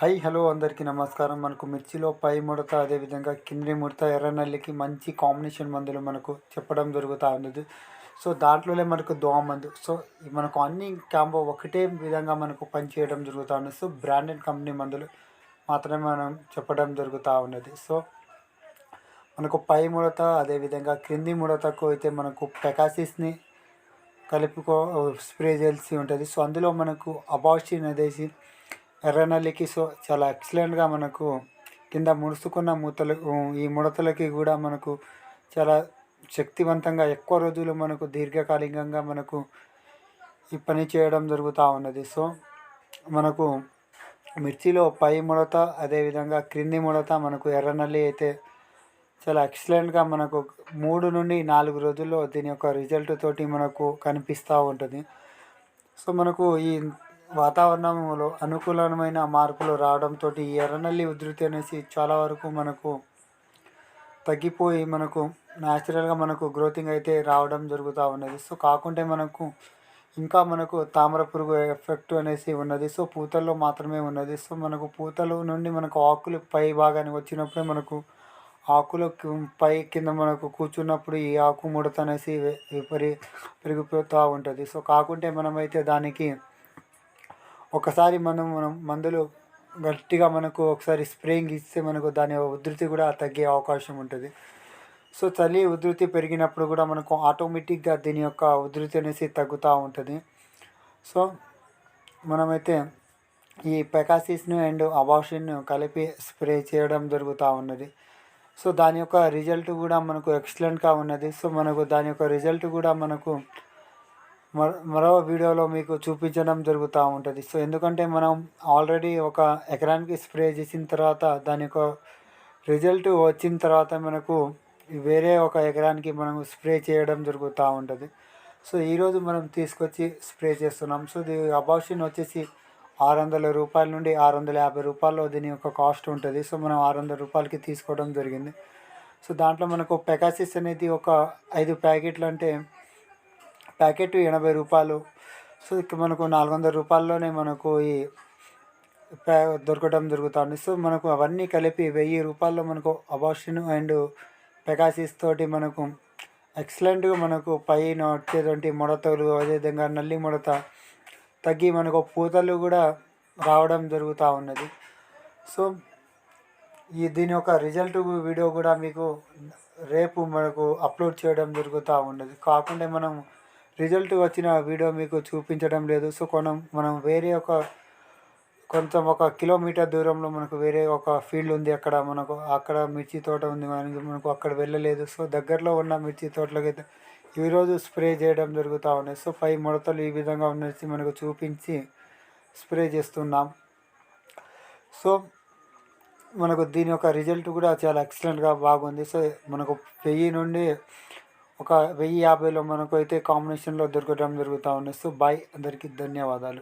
Hello అందరికీ నమస్కారం. మనకు మిర్చిలో పై ముడత, అదేవిధంగా కింది ముడత, ఎర్రనల్లికి మంచి కాంబినేషన్ మందులు మనకు చెప్పడం జరుగుతూ ఉన్నది. సో దాంట్లోనే మనకు దోమ మందు. సో మనకు అన్ని కాంబో ఒకటే విధంగా మనకు పనిచేయడం జరుగుతూ ఉన్నది. సో బ్రాండెడ్ కంపెనీ మందులు మాత్రమే మనం చెప్పడం జరుగుతూ ఉన్నది. సో మనకు పై ముడత, అదేవిధంగా క్రింది ముడతకు అయితే మనకు పెకాసిస్ని కలుపుకో స్ప్రే చేయాల్సి ఉంటుంది. సో అందులో మనకు అబాషిన్ అనేసి ఎర్రనల్లికి సో చాలా ఎక్సలెంట్గా మనకు కింద ముడుచుకున్న ఈ ముడతలకి కూడా మనకు చాలా శక్తివంతంగా ఎక్కువ రోజులు మనకు దీర్ఘకాలికంగా మనకు ఈ పని చేయడం జరుగుతూ ఉన్నది. సో మనకు మిర్చిలో పై ముడత, అదేవిధంగా క్రింది ముడత, మనకు ఎర్రనల్లి అయితే చాలా ఎక్సలెంట్గా మనకు 3 నుండి 4 రోజుల్లో దీని యొక్క రిజల్ట్ తోటి మనకు కనిపిస్తూ ఉంటుంది. సో మనకు ఈ వాతావరణంలో అనుకూలమైన మార్పులు రావడంతో ఈ ఎర్రనల్లి ఉధృతి అనేసి చాలా వరకు మనకు తగ్గిపోయి మనకు న్యాచురల్గా మనకు గ్రోతింగ్ అయితే రావడం జరుగుతూ ఉన్నది. సో కాకుంటే మనకు ఇంకా మనకు తామర పురుగు ఎఫెక్ట్ అనేసి ఉన్నది. సో పూతల్లో మాత్రమే ఉన్నది. సో మనకు పూతల నుండి మనకు ఆకులు పై భాగానికి వచ్చినప్పుడే మనకు ఆకులు పై కింద మనకు కూర్చున్నప్పుడు ఈ ఆకు ముడత అనేసి పెరిగిపోతూ ఉంటుంది. సో కాకుంటే మనమైతే దానికి ఒకసారి మనం మందులు గట్టిగా మనకు ఒకసారి స్ప్రేయింగ్ ఇస్తే మనకు దాని ఉధృతి కూడా తగ్గే అవకాశం ఉంటుంది. సో చలి ఉధృతి పెరిగినప్పుడు కూడా మనకు ఆటోమేటిక్గా దీని యొక్క ఉధృతి అనేసి తగ్గుతూ ఉంటుంది. సో మనమైతే ఈ పెకాసిస్ను అండ్ అబాషిన్ను కలిపి స్ప్రే చేయడం జరుగుతూ ఉన్నది. సో దాని యొక్క రిజల్ట్ కూడా మనకు ఎక్సలెంట్గా ఉన్నది. సో మనకు దాని యొక్క రిజల్ట్ కూడా మనకు మరో వీడియోలో మీకు చూపించడం జరుగుతూ ఉంటుంది. సో ఎందుకంటే మనం ఆల్రెడీ ఒక ఎకరానికి స్ప్రే చేసిన తర్వాత దాని యొక్క రిజల్ట్ వచ్చిన తర్వాత మనకు వేరే ఒక ఎకరానికి మనం స్ప్రే చేయడం జరుగుతూ ఉంటుంది. సో ఈరోజు మనం తీసుకొచ్చి స్ప్రే చేస్తున్నాం. సో ఇది అబాషిన్ వచ్చేసి 600 రూపాయల నుండి 650 రూపాయల్లో దీని యొక్క కాస్ట్ ఉంటుంది. సో మనం 600 రూపాయలకి తీసుకోవడం జరిగింది. సో దాంట్లో మనకు పెకాసిస్ అనేది ఒక 5 ప్యాకెట్లు అంటే ప్యాకెట్ 80 రూపాయలు. సో ఇక మనకు 400 రూపాయల్లోనే మనకు ఈ దొరకడం జరుగుతుంది. సో మనకు అవన్నీ కలిపి 1000 రూపాయల్లో మనకు అబాషిన్ అండ్ పెకాసిస్ తోటి మనకు ఎక్సలెంట్గా మనకు పైన వచ్చేటువంటి ముడతలు, అదేవిధంగా నల్లి ముడత తగ్గి మనకు పూతలు కూడా రావడం జరుగుతూ ఉన్నది. సో దీని యొక్క రిజల్ట్ వీడియో కూడా మీకు రేపు మనకు అప్లోడ్ చేయడం జరుగుతూ ఉన్నది. కాకుండా మనం రిజల్ట్ వచ్చిన వీడియో మీకు చూపించడం లేదు. సో మనం వేరే కొంచెం 1 కిలోమీటర్ దూరంలో మనకు వేరే ఒక ఫీల్డ్ ఉంది. అక్కడ మిర్చి తోట ఉంది. మనకు అక్కడ వెళ్ళలేదు. సో దగ్గరలో ఉన్న మిర్చి తోటలోకి అయితే ఈరోజు స్ప్రే చేయడం జరుగుతూ ఉన్నాయి. సో పై ముడతలు ఈ విధంగా ఉన్నసి మనకు చూపించి స్ప్రే చేస్తున్నాం. సో మనకు దీని యొక్క రిజల్ట్ కూడా చాలా ఎక్సలెంట్గా బాగుంది. సో మనకు 1000 నుండి ఒక 1050లో మనకు అయితే కాంబినేషన్లో దొరకడం జరుగుతూ ఉన్నాయి. సో బాయ్, అందరికీ ధన్యవాదాలు.